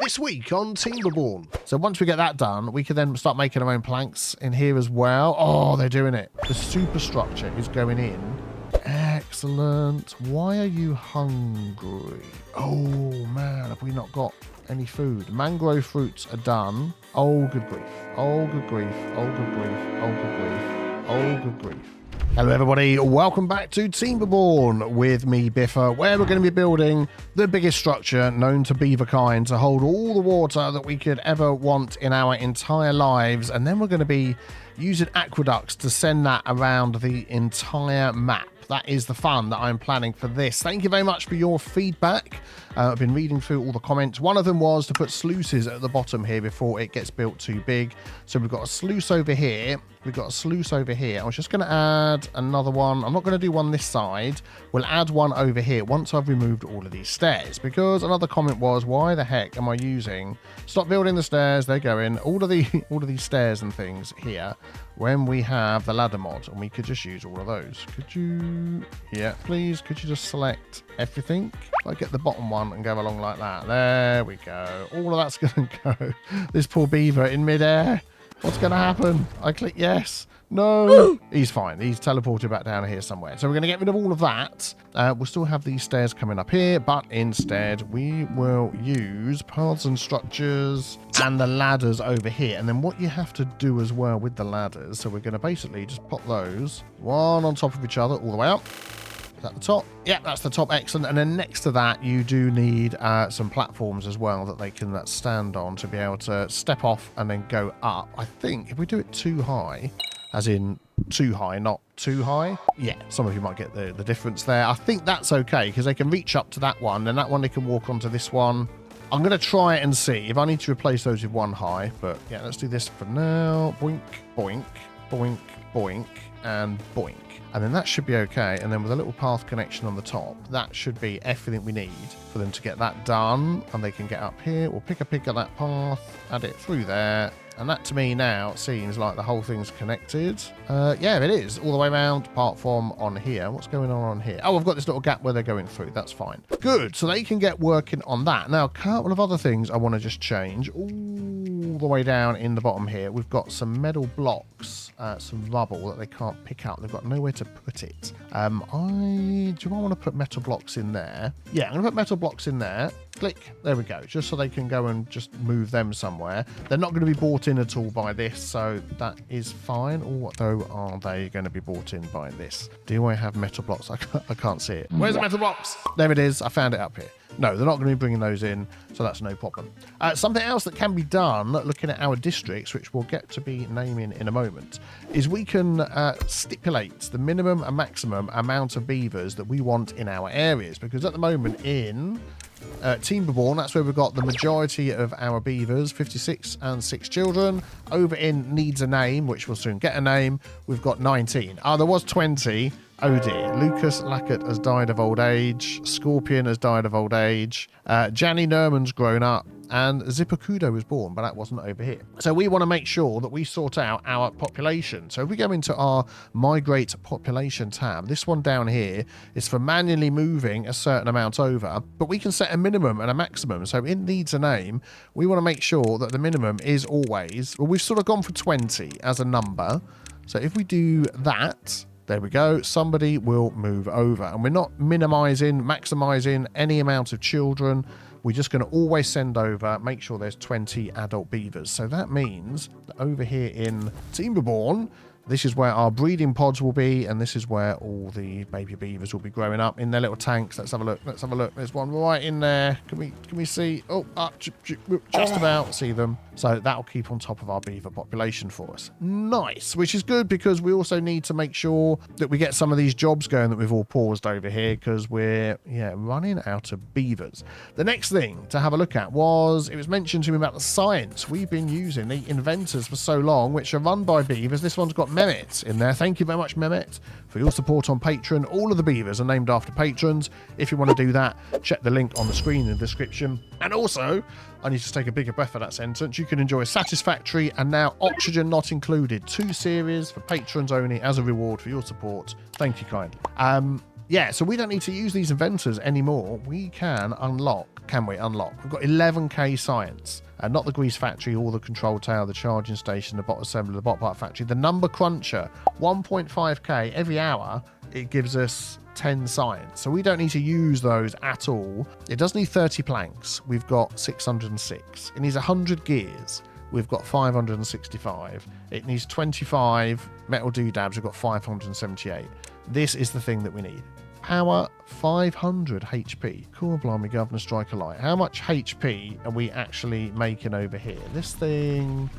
this week on Timberborn. So once we get that done, we can then start making our own planks in here as well. Oh, they're doing it. The superstructure is going in. Excellent. Why are you hungry? Oh, man, have we not got any food? Mangrove fruits are done. Oh, good grief. Oh, good grief. Oh, good grief. Oh, good grief. Oh, good grief. Hello everybody, welcome back to Timberborn with me, Biffa, where we're going to be building the biggest structure known to beaver kind to hold all the water that we could ever want in our entire lives, and then we're going to be using aqueducts to send that around the entire map. That is the fun that I'm planning for this. Thank you very much for your feedback. I've been reading through all the comments. One of them was to put sluices at the bottom here before it gets built too big. So we've got a sluice over here. We've got a sluice over here. I was just going to add another one. I'm not going to do one this side. We'll add one over here once I've removed all of these stairs. Because another comment was, why the heck am I using... Stop building the stairs. They're going. All of these stairs and things here when we have the ladder mod. And we could just use all of those. Could you... Yeah, please. Could you just select everything? I get the bottom one and go along like that. There we go. All of that's going to go. This poor beaver in midair. What's going to happen? I click yes. No. He's fine. He's teleported back down here somewhere. So we're going to get rid of all of that. We'll still have these stairs coming up here, but instead we will use paths and structures and the ladders over here. And then what you have to do as well with the ladders, so we're going to basically just pop those one on top of each other all the way up. Is that the top? Yeah, that's the top. Excellent. And then next to that, you do need some platforms as well that they can stand on to be able to step off and then go up. I think if we do it too high, as in too high, not too high. Yeah, some of you might get the difference there. I think that's okay because they can reach up to that one, and that one they can walk onto this one. I'm going to try it and see if I need to replace those with one high. But yeah, let's do this for now. Boink, boink, boink, boink, and boink. And then that should be okay. And then with a little path connection on the top, that should be everything we need for them to get that done. And they can get up here. We'll pick a pick of that path, add it through there. And that to me now seems like the whole thing's connected. Yeah, it is. All the way around, apart from on here. What's going on here? Oh, I've got this little gap where they're going through. That's fine. Good. So they can get working on that. Now, a couple of other things I want to just change. All the way down in the bottom here, we've got some metal blocks, some rubble that they can't pick up. They've got nowhere to put it. Do I want to put metal blocks in there? Yeah, I'm going to put metal blocks in there. Click. There we go. Just so they can go and just move them somewhere. They're not going to be bought in at all by this, so that is fine. Or what though are they going to be bought in by this? Do I have metal blocks? I can't see it. Where's the metal blocks? There it is. I found it up here. No, they're not going to be bringing those in, so that's no problem. Something else that can be done, looking at our districts, which we'll get to be naming in a moment, is we can stipulate the minimum and maximum amount of beavers that we want in our areas. Because at the moment in Timberborn, that's where we've got the majority of our beavers, 56 and 6 children. Over in Needs a Name, which will soon get a name, we've got 19. There was 20. Oh dear. Lucas Lackett has died of old age. Scorpion has died of old age. Janny Nerman's grown up. And Zippakudo was born, but that wasn't over here. So we want to make sure that we sort out our population. So if we go into our Migrate Population tab, this one down here is for manually moving a certain amount over, but we can set a minimum and a maximum. So in Needs a Name, we want to make sure that the minimum is always, well, we've sort of gone for 20 as a number. So if we do that, there we go, somebody will move over. And we're not minimizing, maximizing any amount of children. We're just going to always send over, make sure there's 20 adult beavers. So that means that over here in Timberborn, this is where our breeding pods will be, and this is where all the baby beavers will be growing up in their little tanks. Let's have a look. Let's have a look. There's one right in there. Can we see? Oh, just about see them. So that'll keep on top of our beaver population for us. Nice, which is good because we also need to make sure that we get some of these jobs going that we've all paused over here because we're running out of beavers. The next thing to have a look at was, it was mentioned to me about the science. We've been using the inventors for so long, which are run by beavers. This one's got Mehmet in there. Thank you very much, Mehmet, for your support on Patreon. All of the beavers are named after patrons. If you want to do that, check the link on the screen in the description. And also, I need to take a bigger breath for that sentence. You can enjoy Satisfactory and now Oxygen Not Included. 2 series for patrons only as a reward for your support. Thank you kindly. yeah, so we don't need to use these inventors anymore. We can unlock, can we? Unlock. We've got 11k science. Not the grease factory, or the control tower, the charging station, the bot assembly, the bot part factory, the number cruncher, 1.5k every hour. It gives us 10 science. So we don't need to use those at all. It does need 30 planks. We've got 606. It needs 100 gears. We've got 565. It needs 25 metal doodads. We've got 578. This is the thing that we need. Power 500 HP. Cool, blimey, Governor Striker Light. How much HP are we actually making over here? This thing,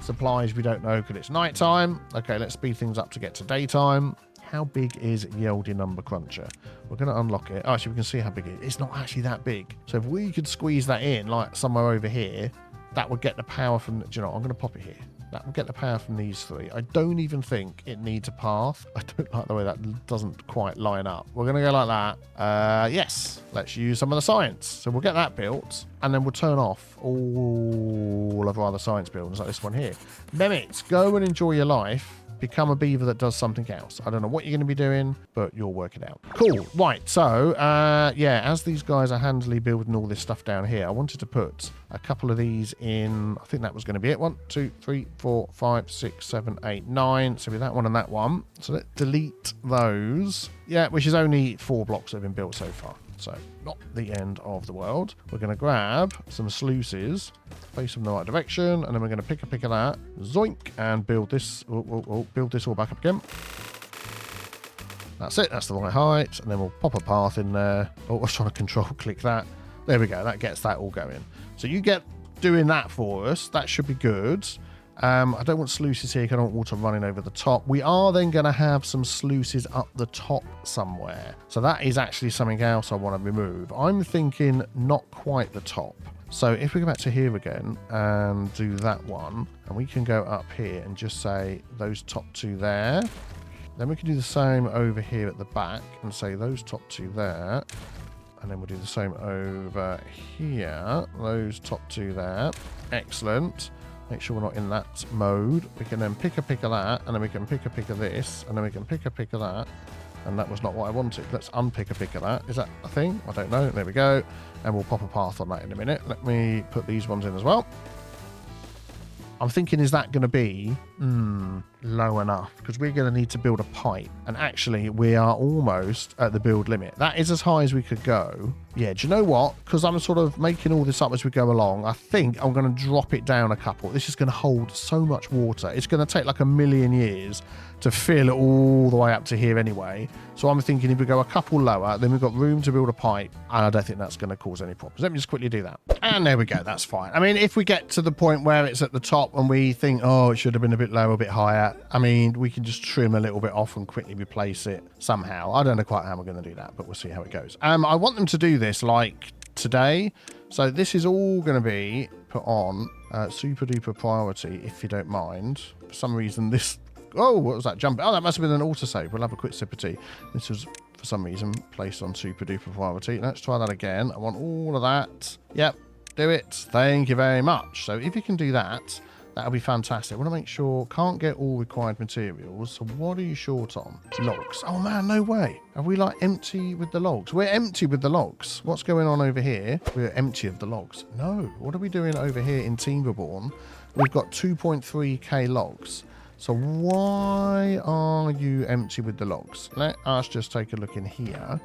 supplies, we don't know because it's nighttime. Okay, let's speed things up to get to daytime. How big is Yeldy Number Cruncher? We're going to unlock it. Oh, actually, we can see how big it is. It's not actually that big. So if we could squeeze that in, like somewhere over here, that would get the power from... Do you know what? I'm going to pop it here. That will get the power from these three. I don't even think it needs a path. I don't like the way that doesn't quite line up. We're going to go like that. Yes, let's use some of the science. So we'll get that built, and then we'll turn off all of our other science buildings, like this one here. Mehmet, go and enjoy your life. Become a beaver that does something else. I don't know what you're going to be doing, but you'll work it out. Cool. Right. So, yeah, as these guys are handily building all this stuff down here, I wanted to put a couple of these in. I think that was going to be it. 1, 2, 3, 4, 5, 6, 7, 8, 9. So with that one and that one. So let's delete those. Yeah, which is only 4 blocks that have been built so far. So not the end of the world. We're going to grab some sluices, face them in the right direction, and then we're going to pick of that, zoink, and build this. Build this all back up again. That's it. That's the right height, and then we'll pop a path in there. Oh, I was trying to control click that. There we go. That gets that all going. So you get doing that for us. That should be good. I don't want sluices here because I don't want water running over the top. We are then going to have some sluices up the top somewhere. So that is actually something else I want to remove. I'm thinking not quite the top. So if we go back to here again and do that one, and we can go up here and just say those top 2 there. Then we can do the same over here at the back and say those top 2 there. And then we'll do the same over here. Those top 2 there. Excellent. Make sure we're not in that mode. We can then pick of that, and then we can pick of this, and then we can pick of that. And that was not what I wanted. Let's unpick of that. Is that a thing? I don't know. There we go. And we'll pop a path on that in a minute. Let me put these ones in as well. I'm thinking, is that going to be low enough? Because we're going to need to build a pipe. And actually, we are almost at the build limit. That is as high as we could go. Yeah, do you know what? Because I'm sort of making all this up as we go along, I think I'm going to drop it down a couple. This is going to hold so much water. It's going to take like 1,000,000 years to fill it all the way up to here anyway. So I'm thinking if we go a couple lower, then we've got room to build a pipe, and I don't think that's going to cause any problems. Let me just quickly do that. And there we go. That's fine. I mean, if we get to the point where it's at the top and we think, oh, it should have been a bit lower, a bit higher, I mean, we can just trim a little bit off and quickly replace it somehow. I don't know quite how we're going to do that, but we'll see how it goes. I want them to do this like today. So this is all going to be put on super duper priority, if you don't mind. For some reason, this... Oh, what was that jump? Oh, that must have been an autosave. We'll have a quick sip of tea. This was, for some reason, placed on super duper priority. Let's try that again. I want all of that. Yep, do it. Thank you very much. So if you can do that, that'll be fantastic. I want to make sure, can't get all required materials. So what are you short on? Logs. Oh man, no way. Are we like empty with the logs? We're empty with the logs. What's going on over here? We're empty of the logs. No. What are we doing over here in Timberborn? We've got 2.3k logs. So why are you empty with the logs? Let us just take a look in here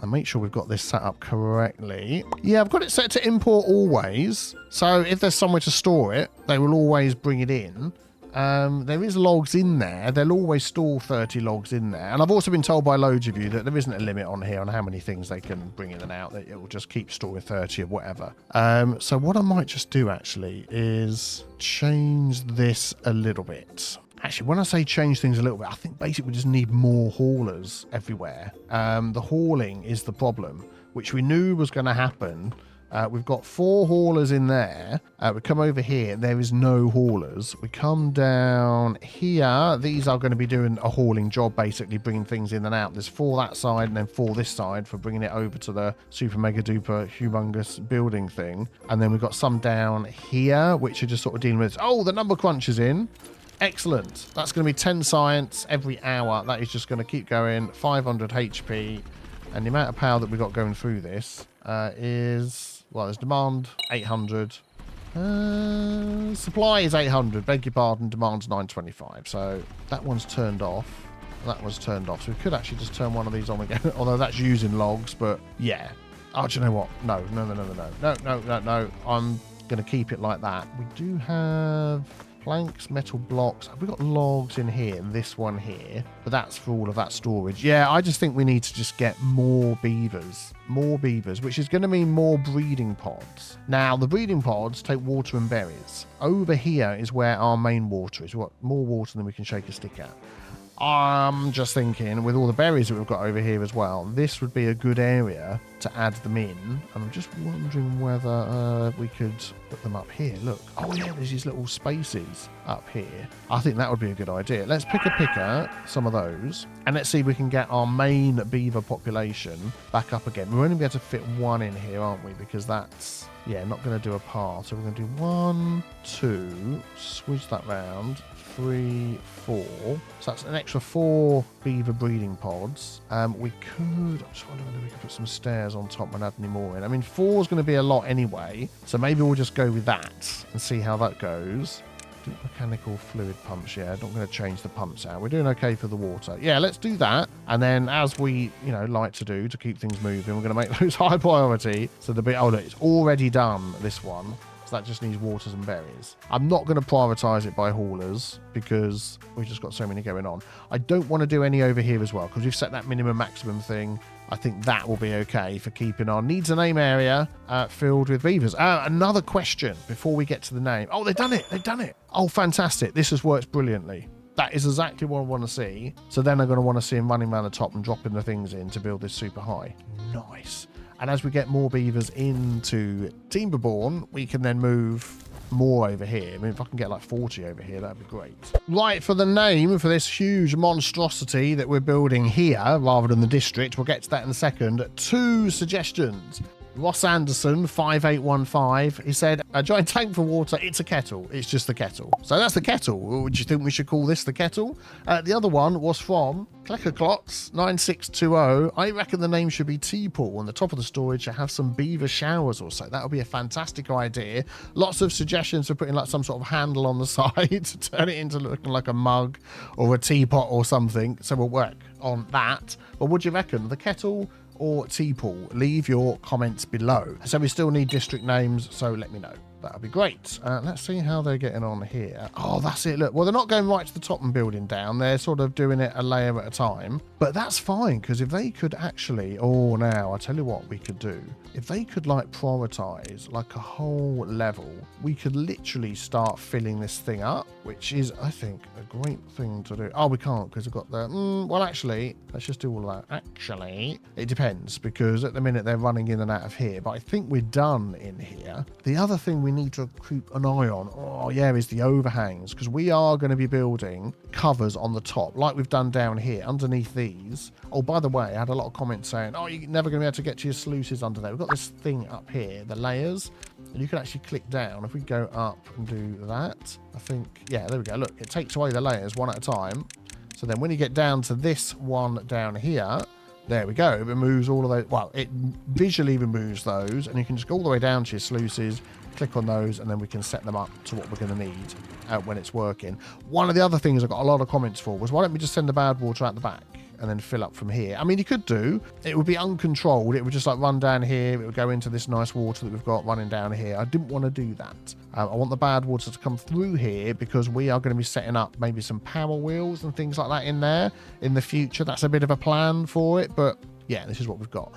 and make sure we've got this set up correctly. Yeah, I've got it set to import always. So if there's somewhere to store it, they will always bring it in. There is logs in there. They'll always store 30 logs in there. And I've also been told by loads of you that there isn't a limit on here on how many things they can bring in and out. That it will just keep storing 30 of whatever. So what I might just do actually is change this a little bit. Actually, when I say change things a little bit, I think basically we just need more haulers everywhere. The hauling is the problem, which we knew was going to happen. We've got 4 haulers in there. We come over here. There is no haulers. We come down here. These are going to be doing a hauling job, basically bringing things in and out. There's 4 that side and then 4 this side for bringing it over to the super mega duper humongous building thing. And then we've got some down here, which are just sort of dealing with, oh, the number crunch is in. Excellent. That's going to be 10 science every hour. That is just going to keep going. 500 HP. And the amount of power that we've got going through this is... Well, there's demand 800. Supply is 800. Beg your pardon. Demand's 925. So that one's turned off. That was turned off. So we could actually just turn one of these on again. Although that's using logs. But yeah. Oh, do you know what? No. I'm going to keep it like that. We do have... planks, metal blocks. We've got logs in here and this one here, but that's for all of that storage. Yeah, I just think we need to just get more beavers, which is going to mean more breeding pods. Now, the breeding pods take water and berries. Over here is where our main water is. We've got more water than we can shake a stick at. I'm just thinking, with all the berries that we've got over here as well, this would be a good area to add them in. And I'm just wondering whether we could put them up here. Look. Oh, yeah, there's these little spaces up here. I think that would be a good idea. Let's pick a picker, some of those, and let's see if we can get our main beaver population back up again. We're only going to be able to fit one in here, aren't we? Because that's... yeah, not going to do a par. So we're going to do 1, 2, switch that round, 3, 4. So that's an extra 4 beaver breeding pods. We could, I'm just wondering whether we could put some stairs on top and add any more in. I mean, 4 is going to be a lot anyway. So maybe we'll just go with that and see how that goes. Do mechanical fluid pumps, yeah. Not going to change the pumps out. We're doing okay for the water. Yeah, let's do that. And then as we, like to do to keep things moving, we're going to make those high priority. So the bit, oh, look, it's already done, this one. So that just needs waters and berries. I'm not going to prioritize it by haulers because we've just got so many going on. I don't want to do any over here as well because we've set that minimum maximum thing. I think that will be okay for keeping our needs and name area filled with beavers. Another question before we get to the name. Oh, they've done it. They've done it. Oh, fantastic. This has worked brilliantly. That is exactly what I want to see. So then I'm going to want to see him running around the top and dropping the things in to build this super high. Nice. And as we get more beavers into Timberborn, we can then move more over here. I mean, if I can get like 40 over here, that'd be great. Right, for the name for this huge monstrosity that we're building here, rather than the district, we'll get to that in a second. 2 suggestions. Ross Anderson, 5815, he said, a giant tank for water, it's a kettle. It's just the kettle. So that's the kettle. Would you think we should call this the kettle? The other one was from Cleckerclots, 9620. I reckon the name should be Teapool. On the top of the storage should have some beaver showers or so. That would be a fantastic idea. Lots of suggestions for putting like some sort of handle on the side to turn it into looking like a mug or a teapot or something. So we'll work on that. But what do you reckon? The kettle or Teapool? Leave your comments below. So we still need district names, so let me know. That'll be great. Let's see how they're getting on here. Oh, that's it. Look, well, they're not going right to the top and building down. They're sort of doing it a layer at a time. But that's fine, because if they could actually... Oh, now, I tell you what we could do. If they could, like, prioritize, like, a whole level, we could literally start filling this thing up, which is, I think, a great thing to do. Oh, we can't, because we've got the... well, actually, let's just do all of that. Actually, it depends, because at the minute they're running in and out of here. But I think we're done in here. The other thing we need to keep an eye on, is the overhangs, because we are going to be building covers on the top like we've done down here underneath these. Oh, by the way, I had a lot of comments saying, oh, you're never going to be able to get to your sluices under there. We've got this thing up here, the layers, and you can actually click down. If we go up and do that, I think, yeah, there we go. Look, it takes away the layers one at a time. So then when you get down to this one down here, there we go. It removes all of those. Well, it visually removes those, and you can just go all the way down to your sluices, click on those, and then we can set them up to what we're going to need when it's working. One of the other things I got a lot of comments for was, why don't we just send the bad water out the back and then fill up from here? I mean, you could do. It would be uncontrolled. It would just like run down here. It would go into this nice water that we've got running down here. I didn't want to do that. I want the bad water to come through here because we are going to be setting up maybe some power wheels and things like that in there in the future. That's a bit of a plan for it, but yeah, this is what we've got.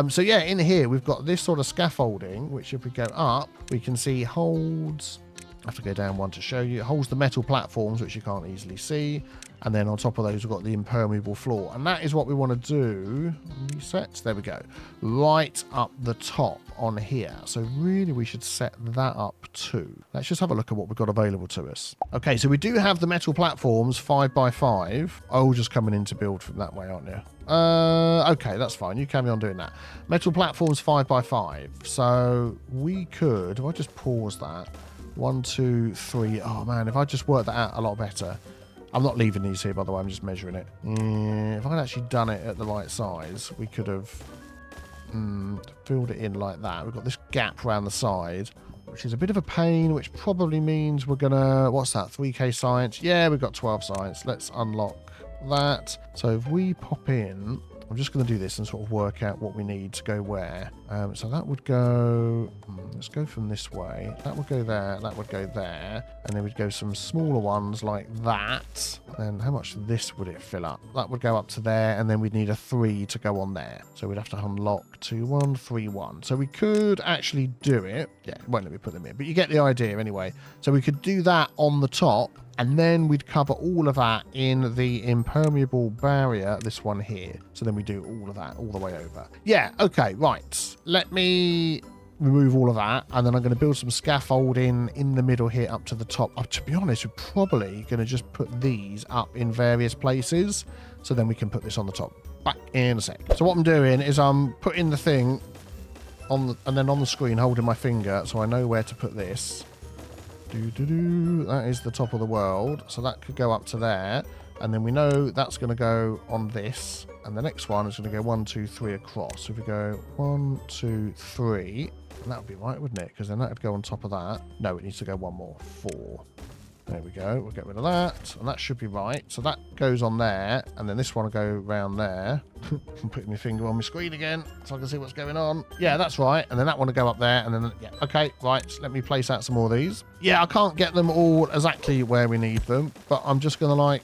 So yeah, in here we've got this sort of scaffolding, which if we go up, we can see holds. I have to go down one to show you. It holds the metal platforms, which you can't easily see. And then on top of those, we've got the impermeable floor. And that is what we want to do. Reset. There we go. Right up the top on here. So really, we should set that up too. Let's just have a look at what we've got available to us. Okay, so we do have the metal platforms 5x5. Oh, just coming in to build from that way, aren't you? Okay, that's fine. You carry on doing that. Metal platforms 5x5. So we could, if I just pause that, 1, 2, 3. Oh, man, if I just work that out a lot better. I'm not leaving these here, by the way. I'm just measuring it. If I'd actually done it at the right size, we could have filled it in like that. We've got this gap around the side, which is a bit of a pain, which probably means we're going to... What's that? 3k science? Yeah, we've got 12 science. Let's unlock that. So if we pop in... I'm just going to do this and sort of work out what we need to go where. So that would go... let's go from this way. That would go there. That would go there. And then we'd go some smaller ones like that. And then how much of this would it fill up? That would go up to there. And then we'd need a 3 to go on there. So we'd have to unlock 2, 1, 3, 1. So we could actually do it. Yeah, it won't let me put them in. But you get the idea anyway. So we could do that on the top. And then we'd cover all of that in the impermeable barrier, this one here. So then we do all of that all the way over. Yeah, okay, right. Let me remove all of that. And then I'm going to build some scaffolding in the middle here up to the top. To be honest, we're probably going to just put these up in various places. So then we can put this on the top. Back in a sec. So what I'm doing is I'm putting the thing on the, and then on the screen holding my finger so I know where to put this. That is the top of the world. So that could go up to there. And then we know that's going to go on this. And the next one is going to go 1, 2, 3 across. So if we go 1, 2, 3, and that would be right, wouldn't it? Because then that would go on top of that. No, it needs to go one more. 4. There we go. We'll get rid of that. And that should be right. So that goes on there. And then this one will go around there. I'm putting my finger on my screen again so I can see what's going on. Yeah, that's right. And then that one will go up there. And then, yeah, okay, right. So let me place out some more of these. Yeah, I can't get them all exactly where we need them. But I'm just going to like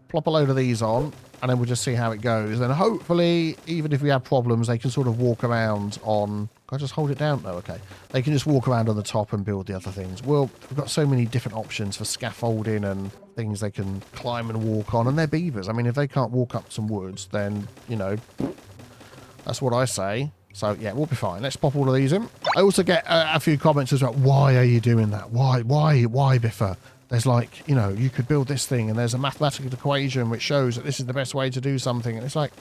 plop a load of these on. And then we'll just see how it goes. And hopefully, even if we have problems, they can sort of walk around on... Can I just hold it down? No, okay. They can just walk around on the top and build the other things. Well, we've got so many different options for scaffolding and things they can climb and walk on. And they're beavers. I mean, if they can't walk up some woods, then, you know, that's what I say. So, yeah, we'll be fine. Let's pop all of these in. I also get a few comments as well. Why are you doing that? Why, Biffa? There's like, you know, you could build this thing and there's a mathematical equation which shows that this is the best way to do something. And it's like,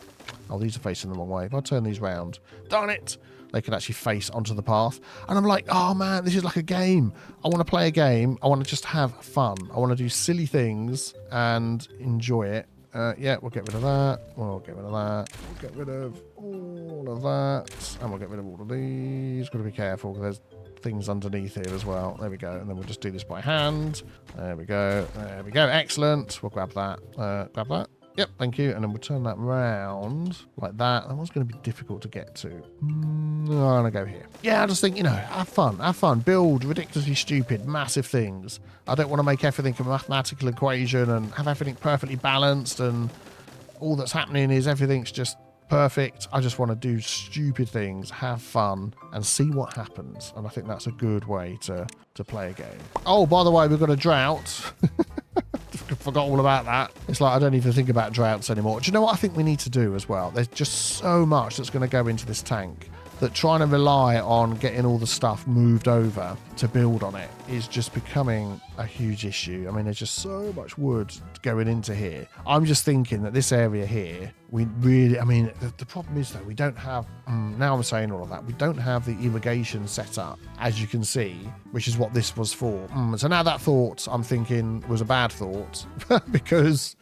oh, these are facing the wrong way. If I turn these round, darn it, they could actually face onto the path. And I'm like, oh man, this is like a game. I want to play a game. I want to just have fun. I want to do silly things and enjoy it. Yeah, we'll get rid of that. We'll get rid of that. We'll get rid of all of that. And we'll get rid of all of these. Got to be careful because there's things underneath here as well. There we go. And then we'll just do this by hand. There we go. There we go. Excellent. We'll grab that. Grab that. Yep, thank you. And then we'll turn that round like that. That one's going to be difficult to get to. I'm going to go here. Yeah, I just think, you know, have fun. Build ridiculously stupid, massive things. I don't want to make everything a mathematical equation and have everything perfectly balanced and all that's happening is everything's just perfect. I just want to do stupid things, have fun, and see what happens. And I think that's a good way to play a game. Oh, by the way, we've got a drought. Forgot all about that. It's like I don't even think about droughts anymore. Do you know what I think we need to do as well? There's just so much that's going to go into this tank that trying to rely on getting all the stuff moved over to build on it is just becoming a huge issue. I mean, there's just so much wood going into here. I'm just thinking that this area here, we really, I mean, the problem is though, we don't have, now I'm saying all of that, we don't have the irrigation set up, as you can see, which is what this was for. So now that thought, I'm thinking, was a bad thought because...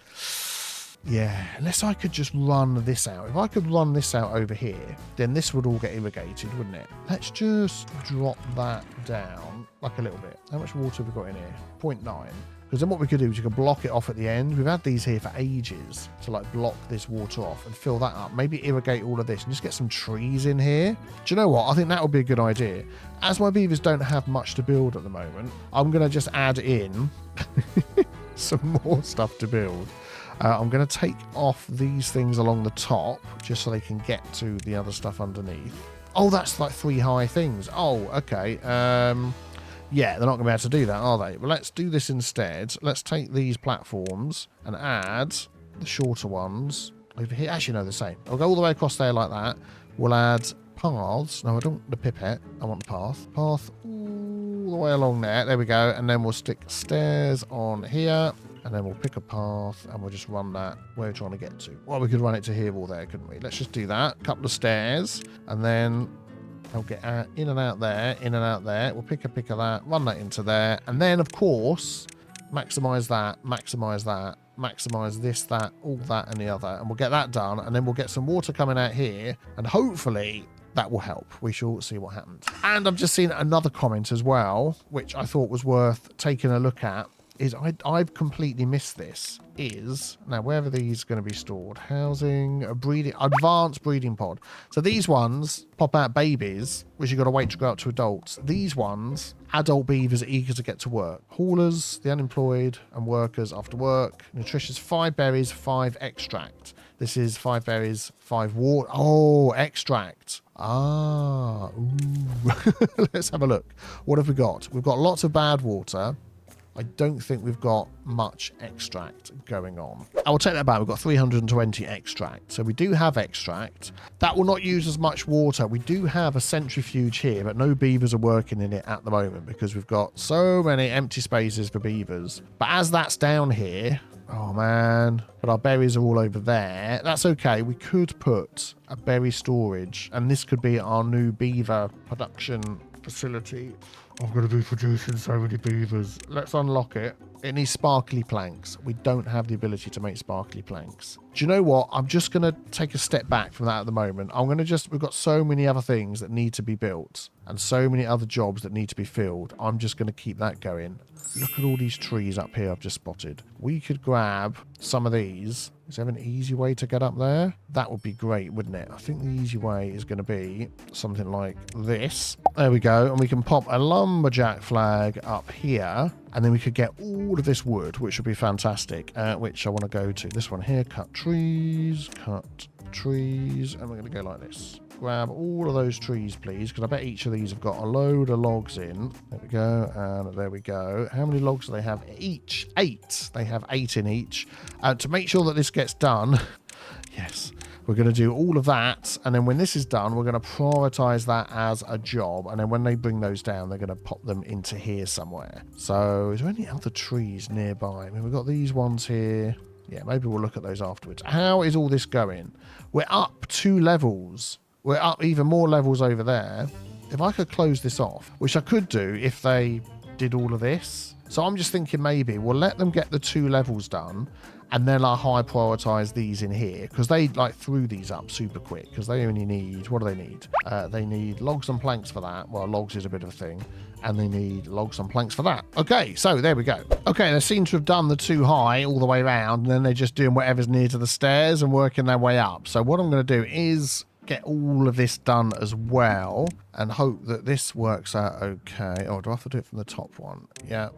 yeah, unless I could just run this out. If I could run this out over here, then this would all get irrigated, wouldn't it? Let's just drop that down like a little bit. How much water have we got in here? 0.9. Because then what we could do is you could block it off at the end. We've had these here for ages to like block this water off and fill that up. Maybe irrigate all of this and just get some trees in here. Do you know what? I think that would be a good idea. As my beavers don't have much to build at the moment, I'm going to just add in some more stuff to build. I'm going to take off these things along the top just so they can get to the other stuff underneath. Oh, that's like 3 high things. Oh, okay. Yeah, they're not going to be able to do that, are they? Well, let's do this instead. Let's take these platforms and add the shorter ones over here. Actually, no, the same. I'll go all the way across there like that. We'll add paths. No, I don't want the pipette. I want the path. Path all the way along there. There we go. And then we'll stick stairs on here. And then we'll pick a path and we'll just run that where we're trying to get to. Well, we could run it to here or there, couldn't we? Let's just do that. Couple of stairs. And then They'll get out, in and out there, in and out there. We'll pick a pick of that, run that into there. And then, of course, maximize that, maximize that, maximize this, that, all that, and the other. And we'll get that done. And then we'll get some water coming out here. And hopefully that will help. We shall see what happens. And I've just seen another comment as well, which I thought was worth taking a look at. Is I've completely missed this. Is now where are these going to be stored? Housing, a breeding, advanced breeding pod. So these ones pop out babies, which you've got to wait to grow up to adults. These ones, adult beavers eager to get to work. Haulers, the unemployed, and workers after work. Nutritious 5 berries, 5 extract. This is 5 berries, 5 water. Oh, extract. Ah, ooh. Let's have a look. What have we got? We've got lots of bad water. I don't think we've got much extract going on. I will take that back. We've got 320 extract. So we do have extract. That will not use as much water. We do have a centrifuge here, but no beavers are working in it at the moment because we've got so many empty spaces for beavers. But as that's down here, oh man, but our berries are all over there. That's okay. We could put a berry storage, and this could be our new beaver production facility. I'm going to be producing so many beavers. Let's unlock it. It needs sparkly planks. We don't have the ability to make sparkly planks. Do you know what? I'm just going to take a step back from that at the moment. I'm going to we've got so many other things that need to be built and so many other jobs that need to be filled. I'm just going to keep that going. Look at all these trees up here I've just spotted. We could grab some of these. Is there an easy way to get up there? That would be great, wouldn't it? I think the easy way is going to be something like this. There we go. And we can pop a lumberjack flag up here. And then we could get all of this wood, which would be fantastic. Which I want to go to. This one here. Cut trees. Cut trees. And we're going to go like this. Grab all of those trees, please, because I bet each of these have got a load of logs in. There we go, and there we go. How many logs do they have each? 8. They have 8 in each. To make sure that this gets done, yes, we're going to do all of that, and then when this is done, we're going to prioritize that as a job, and then when they bring those down, they're going to pop them into here somewhere. So, is there any other trees nearby? I mean, we've got these ones here. Yeah, maybe we'll look at those afterwards. How is all this going? We're up 2 levels. We're up even more levels over there. If I could close this off, which I could do if they did all of this. So I'm just thinking maybe we'll let them get the 2 levels done, and then I'll high prioritize these in here, because they like threw these up super quick, because they only need, what do they need? They need logs and planks for that. Well, logs is a bit of a thing. And they need logs and planks for that. Okay, so there we go. Okay, they seem to have done the 2 high all the way around, and then they're just doing whatever's near to the stairs and working their way up. So what I'm going to do is get all of this done as well and hope that this works out okay. Oh, do I have to do it from the top one? Yeah.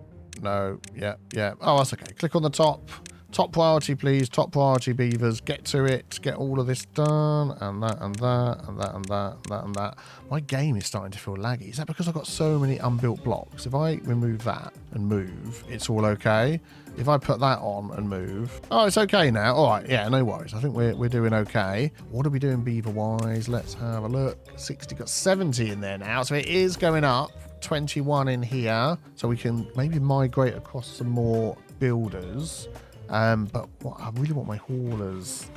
No. Yeah. Yeah. Oh, that's okay. Click on the top. Top priority, please. Top priority, beavers. Get to it. Get all of this done. And that, and that, and that, and that, and that, and that. My game is starting to feel laggy. Is that because I've got so many unbuilt blocks? If I remove that and move, it's all okay. If I put that on and move... Oh, it's okay now. All right. Yeah, no worries. I think we're doing okay. What are we doing beaver-wise? Let's have a look. 60. Got 70 in there now. So it is going up. 21 in here. So we can maybe migrate across some more builders. But what, I really want my haulers...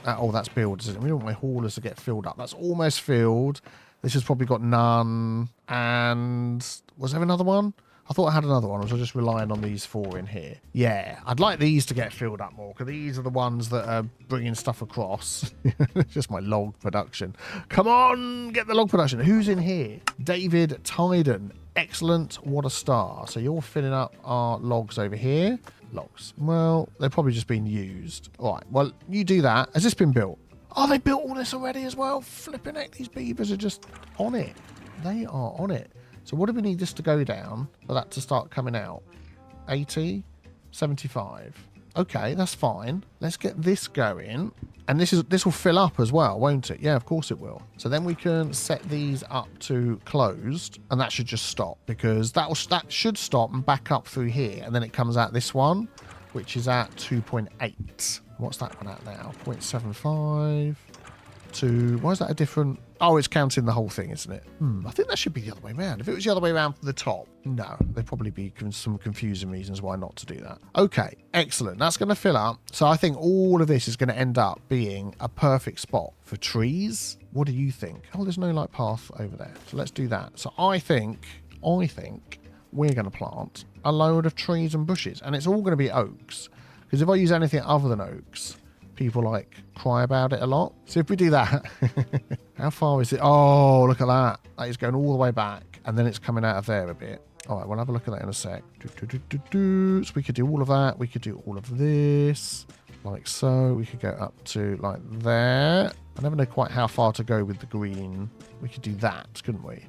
oh, that's builders, isn't it? I really want my haulers to get filled up. That's almost filled. This has probably got none. And was there another one? I thought I had another one. I was just relying on these 4 in here. Yeah, I'd like these to get filled up more, because these are the ones that are bringing stuff across. It's just my log production. Come on, get the log production. Who's in here? David Tyden. Excellent. What a star. So you're filling up our logs over here. Logs. Well, they've probably just been used. All right. Well, you do that. Has this been built? Oh, they built all this already as well. Flipping heck, these beavers are just on it. They are on it. So what do we need this to go down for that to start coming out? 80, 75. Okay, that's fine. Let's get this going. And this will fill up as well, won't it? Yeah, of course it will. So then we can set these up to closed, and that should just stop, because that should stop and back up through here, and then it comes out this one, which is at 2.8. What's that one at now? 0.75 to... Why is that a different... Oh, it's counting the whole thing, isn't it? I think that should be the other way around. If it was the other way around from the top, no, there'd probably be some confusing reasons why not to do that. Okay, excellent. That's going to fill up. So I think all of this is going to end up being a perfect spot for trees. What do you think? Oh, there's no like path over there. So let's do that. So I think we're going to plant a load of trees and bushes, and it's all going to be oaks. Because if I use anything other than oaks, people like cry about it a lot. So if we do that, how far is it? Oh, look at that. That is going all the way back, and then it's coming out of there a bit. All right, we'll have a look at that in a sec. So we could do all of that. We could do all of this, like so. We could go up to like there. I never know quite how far to go with the green. We could do that, couldn't we?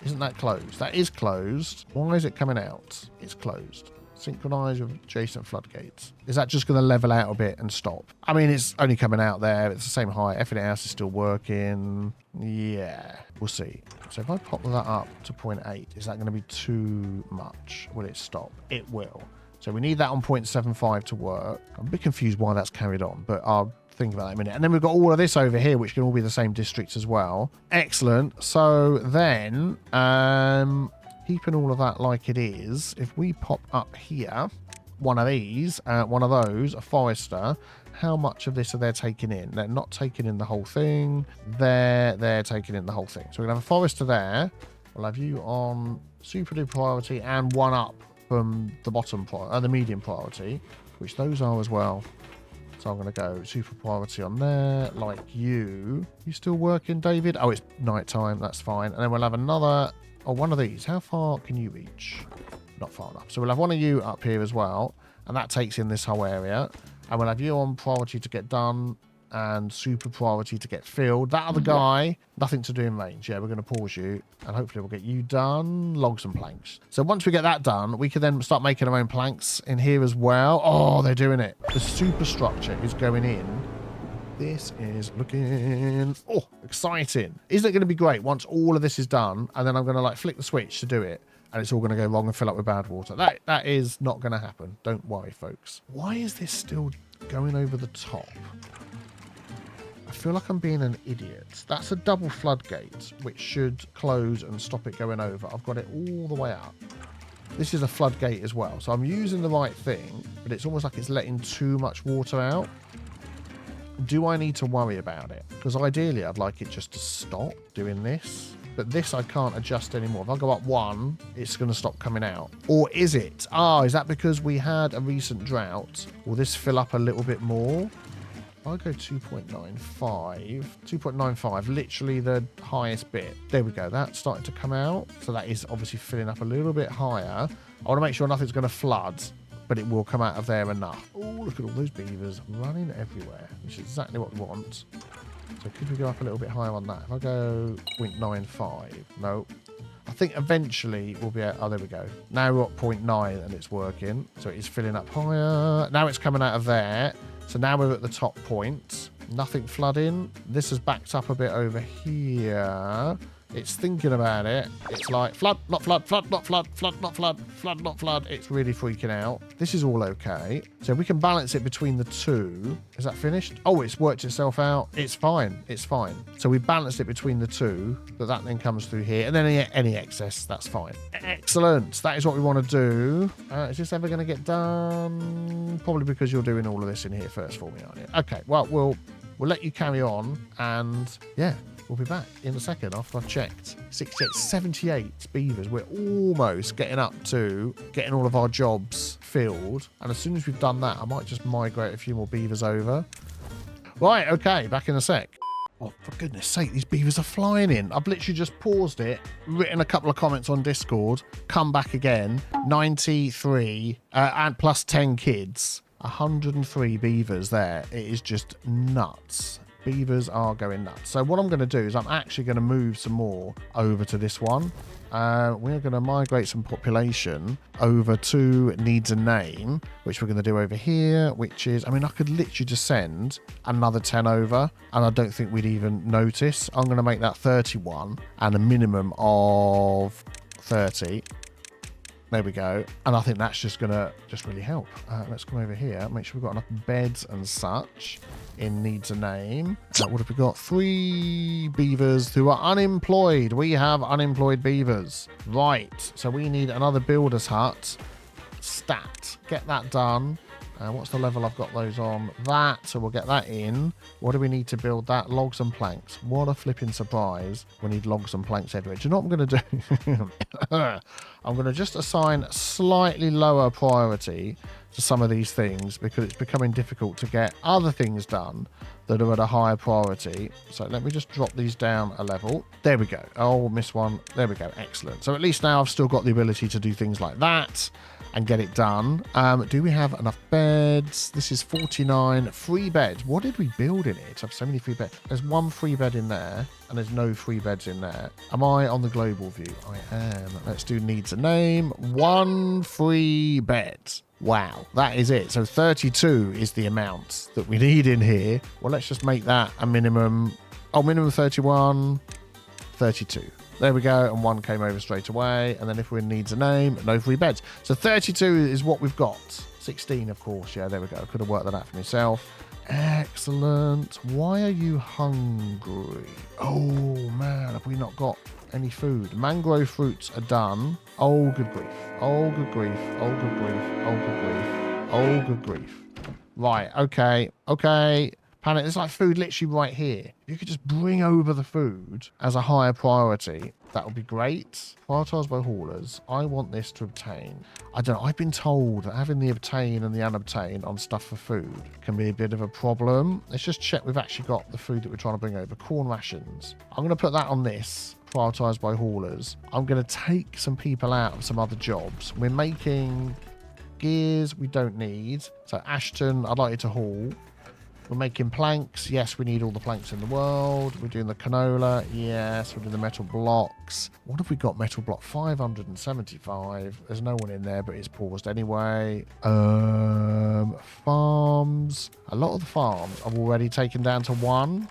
Isn't that closed? That is closed. Why is it coming out? It's closed. Synchronize with adjacent floodgates. Is that just going to level out a bit and stop? I mean, it's only coming out there. It's the same height. Everything else is still working. Yeah, we'll see. So if I pop that up to 0.8, is that going to be too much? Will it stop? It will. So we need that on 0.75 to work. I'm a bit confused why that's carried on, but I'll think about that in a minute. And then we've got all of this over here, which can all be the same districts as well. Excellent. So then, keeping all of that like it is, if we pop up here, one of these, one of those, a forester, how much of this are they taking in? They're not taking in the whole thing. They're taking in the whole thing. So we're going to have a forester there. We'll have you on super duper priority and one up from the bottom, the medium priority, which those are as well. So I'm going to go super priority on there, like you. You still working, David? Oh, it's night time. That's fine. And then we'll have another... Oh, one of these. How far can you reach? Not far enough. So we'll have one of you up here as well. And that takes in this whole area. And we'll have you on priority to get done and super priority to get filled. That other guy, nothing to do in range. Yeah, we're going to pause you. And hopefully we'll get you done. Logs and planks. So once we get that done, we can then start making our own planks in here as well. Oh, they're doing it. The superstructure is going in. This is looking, exciting. Isn't it going to be great once all of this is done, and then I'm going to like flick the switch to do it, and it's all going to go wrong and fill up with bad water? That is not going to happen. Don't worry, folks. Why is this still going over the top? I feel like I'm being an idiot. That's a double floodgate, which should close and stop it going over. I've got it all the way up. This is a floodgate as well, so I'm using the right thing, but it's almost like it's letting too much water out. Do I need to worry about it? Because ideally, I'd like it just to stop doing this. But this I can't adjust anymore. If I go up one, it's going to stop coming out. Or is it? Ah, is that because we had a recent drought? Will this fill up a little bit more? If I go 2.95, literally the highest bit. There we go. That's starting to come out. So that is obviously filling up a little bit higher. I want to make sure nothing's going to flood, but it will come out of there enough. Oh, look at all those beavers running everywhere, which is exactly what we want. So could we go up a little bit higher on that? If I go 0.95, no. I think eventually we'll be at, oh, there we go. Now we're at 0.9 and it's working. So it is filling up higher. Now it's coming out of there. So now we're at the top point. Nothing flooding. This has backed up a bit over here. It's thinking about it. It's like flood, not flood, flood, not flood, flood, not flood, flood, not flood. It's really freaking out. This is all okay. So we can balance it between the two. Is that finished? Oh, it's worked itself out. It's fine. It's fine. So we balanced it between the two. That then comes through here. And then any excess, that's fine. Excellent. That is what we want to do. Is this ever going to get done? Probably because you're doing all of this in here first for me, aren't you? Okay. Well, we'll let you carry on. And yeah. We'll be back in a second after I've checked. 68, 78 beavers. We're almost getting up to getting all of our jobs filled. And as soon as we've done that, I might just migrate a few more beavers over. Right, okay, back in a sec. Oh, for goodness sake, these beavers are flying in. I've literally just paused it, written a couple of comments on Discord, come back again. 93 and plus 10 kids. 103 beavers there. It is just nuts. Beavers are going nuts. So what I'm going to do is I'm actually going to move some more over to this one. We're going to migrate some population over to needs a name, which we're going to do over here, which is, I mean, I could literally just send another 10 over and I don't think we'd even notice. I'm going to make that 31 and a minimum of 30. There we go. And I think that's just going to really help. Let's come over here. Make sure we've got enough beds and such. In needs a name. What have we got? 3 beavers who are unemployed. We have unemployed beavers. Right. So we need another builder's hut. Stat. Get that done. What's the level I've got those on? That. So we'll get that in. What do we need to build that? Logs and planks. What a flipping surprise. We need logs and planks everywhere. Do you know what I'm going to do? I'm going to just assign slightly lower priority to some of these things because it's becoming difficult to get other things done that are at a higher priority. So let me just drop these down a level. There we go. Oh, missed one. There we go. Excellent. So at least now I've still got the ability to do things like that and get it done. Do we have enough beds? This is 49 free beds. What did we build in it? I have so many free beds. There's 1 free bed in there and there's no free beds in there. Am I on the global view? I am. Let's do needs a name. 1 free bed. Wow, that is it. So 32 is the amount that we need in here. Well, let's just make that a minimum. Oh, minimum 31, 32. There we go. And 1 came over straight away. And then if we needs a name, no free beds. So 32 is what we've got. 16, of course. Yeah, there we go. Could have worked that out for myself. Excellent. Why are you hungry? Oh, man. Have we not got any food? Mangrove fruits are done. Oh, good grief. Oh, good grief. Oh, good grief. Oh, good grief. Oh, good grief. Right. Okay. Okay. Panic. There's like food literally right here. If you could just bring over the food as a higher priority, that would be great. Prioritized by haulers. I want this to obtain. I don't know. I've been told that having the obtain and the unobtain on stuff for food can be a bit of a problem. Let's just check we've actually got the food that we're trying to bring over. Corn rations. I'm going to put that on this. Prioritized by haulers. I'm going to take some people out of some other jobs. We're making gears we don't need. So Ashton, I'd like you to haul. We're making planks. Yes, we need all the planks in the world. We're doing the canola. Yes, we're doing the metal blocks. What have we got? Metal block 575. There's no one in there, but it's paused anyway. Farms. A lot of the farms I've already taken down to 1.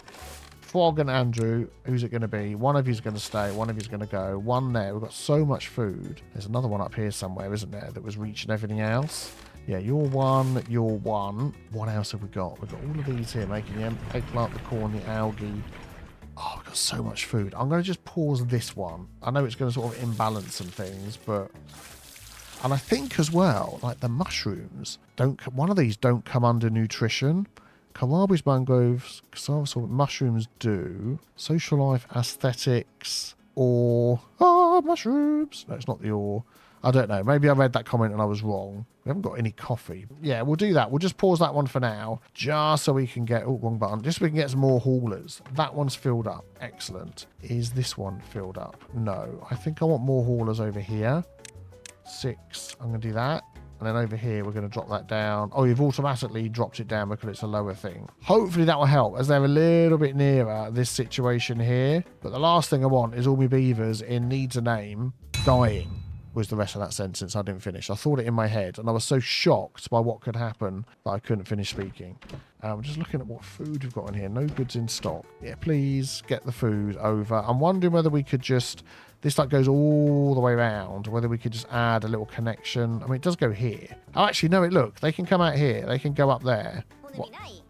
Frog and Andrew, who's it going to be? One of you's going to stay, one of you's going to go. 1 there. We've got so much food. There's another one up here somewhere, isn't there, that was reaching everything else? Yeah, you're 1, you're 1. What else have we got? We've got all of these here, making the eggplant, the corn, the algae. Oh, we've got so much food. I'm going to just pause this one. I know it's going to sort of imbalance some things, but... And I think as well, like the mushrooms, one of these don't come under nutrition. Kohlrabi's, mangroves, cassava, mushrooms do. Social life, aesthetics, or... Oh, mushrooms. No, it's not the ore. I don't know. Maybe I read that comment and I was wrong. We haven't got any coffee. Yeah, we'll do that. We'll just pause that one for now, just so we can get... Oh, wrong button. Just so we can get some more haulers. That one's filled up. Excellent. Is this one filled up? No. I think I want more haulers over here. 6. I'm going to do that. And then over here, we're going to drop that down. Oh, you've automatically dropped it down because it's a lower thing. Hopefully that will help as they're a little bit nearer this situation here. But the last thing I want is all my beavers in needs a name dying. Was the rest of that sentence I didn't finish. I thought it in my head and I was so shocked by what could happen that I couldn't finish speaking. I'm just looking at what food we've got in here. No goods in stock. Yeah, please get the food over. I'm wondering whether we could just... This like goes all the way around. Whether we could just add a little connection. I mean, it does go here. Oh, actually, no, look. They can come out here. They can go up there.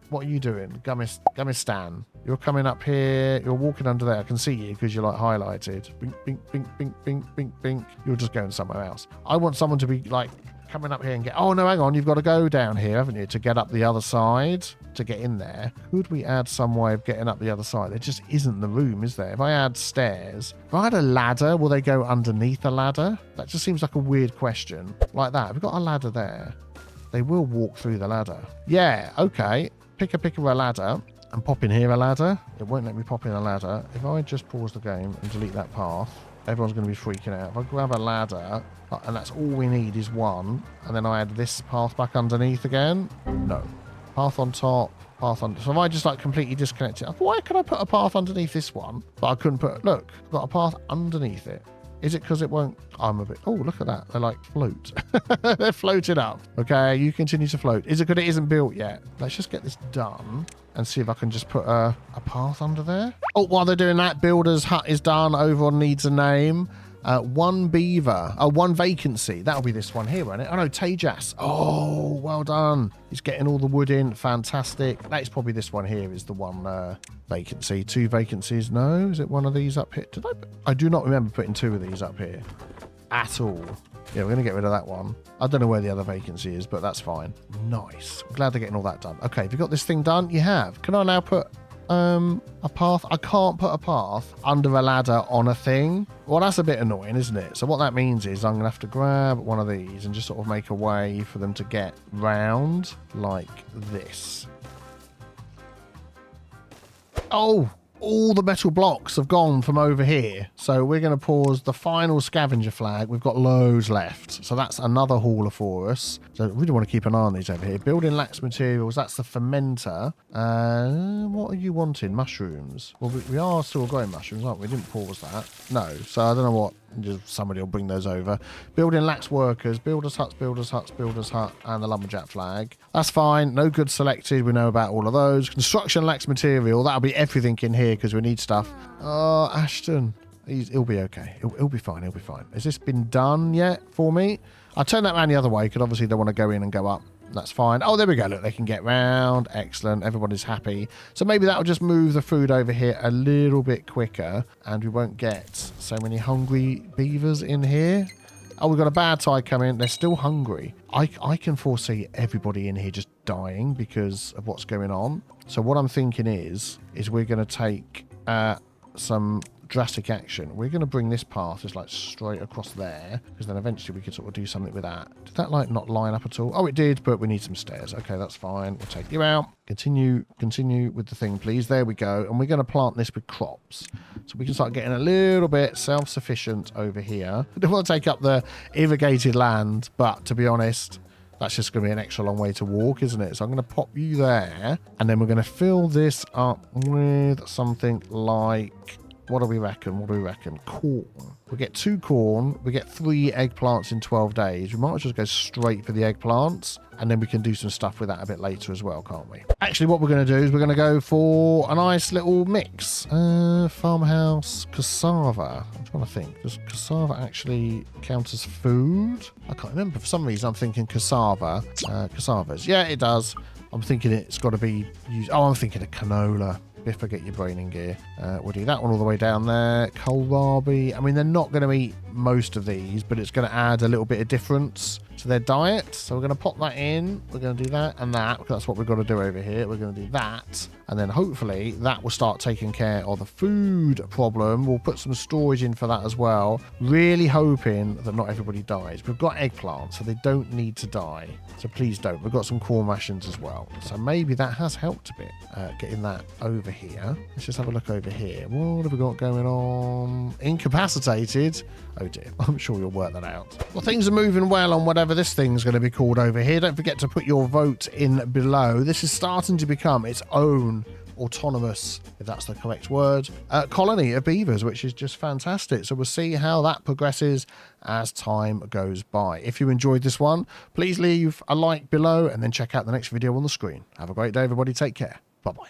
What are you doing? Gummistan. You're coming up here. You're walking under there. I can see you because you're like highlighted. Bink, bink, bink, bink, bink, bink, bink. You're just going somewhere else. I want someone to be like coming up here and get... Oh, no, hang on. You've got to go down here, haven't you, to get up the other side to get in there. Could we add some way of getting up the other side? There just isn't the room, is there? If I add stairs, if I had a ladder, will they go underneath a ladder? That just seems like a weird question. Like that. We've got a ladder there. They will walk through the ladder. Yeah, okay. Pick a ladder and pop in here a ladder. It won't let me pop in a ladder. If I just pause the game and delete that path, everyone's going to be freaking out. If I grab a ladder, and that's all we need is 1, and then I add this path back underneath again, no. Path on top, path under. So if I just like completely disconnect it, why could I put a path underneath this one, but I couldn't put... Look, I've got a path underneath it. Is it because it won't... I'm a bit... Oh, look at that. They're like float. They're floated up. Okay, you continue to float. Is it because it isn't built yet? Let's just get this done and see if I can just put a path under there. Oh, while they're doing that, builder's hut is done. Over on needs a name. 1 beaver. Oh, 1 vacancy. That'll be this one here, won't it? Oh, no, Tejas. Oh, well done. He's getting all the wood in. Fantastic. That's probably this one here is the one vacancy. 2 vacancies. No, is it one of these up here? I do not remember putting 2 of these up here at all. Yeah, we're going to get rid of that one. I don't know where the other vacancy is, but that's fine. Nice. I'm glad they're getting all that done. Okay, have you got this thing done? You have. Can I now put a path? I can't put a path under a ladder on a thing. Well, that's a bit annoying, isn't it? So what that means is I'm going to have to grab one of these and just sort of make a way for them to get round like this. Oh! All the metal blocks have gone from over here. So we're going to pause the final scavenger flag. We've got loads left. So that's another hauler for us. So I really want to keep an eye on these over here. Building lacks materials. That's the fermenter. What are you wanting? Mushrooms. Well, we are still growing mushrooms, aren't we? We didn't pause that. No. So I don't know what. Just somebody will bring those over. Building lacks workers. Builders huts, builders huts, builders hut, and the lumberjack flag. That's fine. No goods selected. We know about all of those. Construction lacks material. That'll be everything in here because we need stuff. Oh, Ashton. He'll be okay. He'll be fine. He'll be fine. Has this been done yet for me? I'll turn that around the other way because obviously they want to go in and go up. That's fine. Oh, there we go. Look, they can get round. Excellent. Everybody's happy. So maybe that'll just move the food over here a little bit quicker and we won't get so many hungry beavers in here. Oh, we've got a bad tide coming. They're still hungry. I can foresee everybody in here just dying because of what's going on. So what I'm thinking is we're going to take some drastic action. We're going to bring this path just like straight across there because then eventually we could sort of do something with that. Did that like not line up at all? Oh, it did, but we need some stairs. Okay, that's fine. We'll take you out. Continue with the thing, please. There we go. And we're going to plant this with crops. So we can start getting a little bit self-sufficient over here. I don't want to take up the irrigated land, but to be honest, that's just going to be an extra long way to walk, isn't it? So I'm going to pop you there. And then we're going to fill this up with something like... What do we reckon? What do we reckon? Corn. We get 2 corn. We get 3 eggplants in 12 days. We might as well go straight for the eggplants. And then we can do some stuff with that a bit later as well, can't we? Actually, what we're going to do is we're going to go for a nice little mix. Farmhouse cassava. I'm trying to think. Does cassava actually count as food? I can't remember. For some reason, I'm thinking cassava. Cassavas. Yeah, it does. I'm thinking it's got to be used. Oh, I'm thinking of canola. If I get your brain in gear. We'll do that one all the way down there. Kohlrabi. I mean, they're not going to eat most of these, but it's going to add a little bit of difference to their diet. So we're going to pop that in. We're going to do that and that, because that's what we've got to do over here. We're going to do that. And then hopefully that will start taking care of the food problem. We'll put some storage in for that as well. Really hoping that not everybody dies. We've got eggplants, so they don't need to die. So please don't. We've got some corn rations as well. So maybe that has helped a bit, getting that over here. Let's just have a look over here. What have we got going on? Incapacitated. Oh dear. I'm sure you'll work that out. Well, things are moving well on whatever this thing's going to be called over here. Don't forget to put your vote in below. This is starting to become its own autonomous, if that's the correct word, colony of beavers, which is just fantastic. So we'll see how that progresses as time goes by. If you enjoyed this one, please leave a like below and then check out the next video on the screen. Have a great day, everybody. Take care. Bye-bye.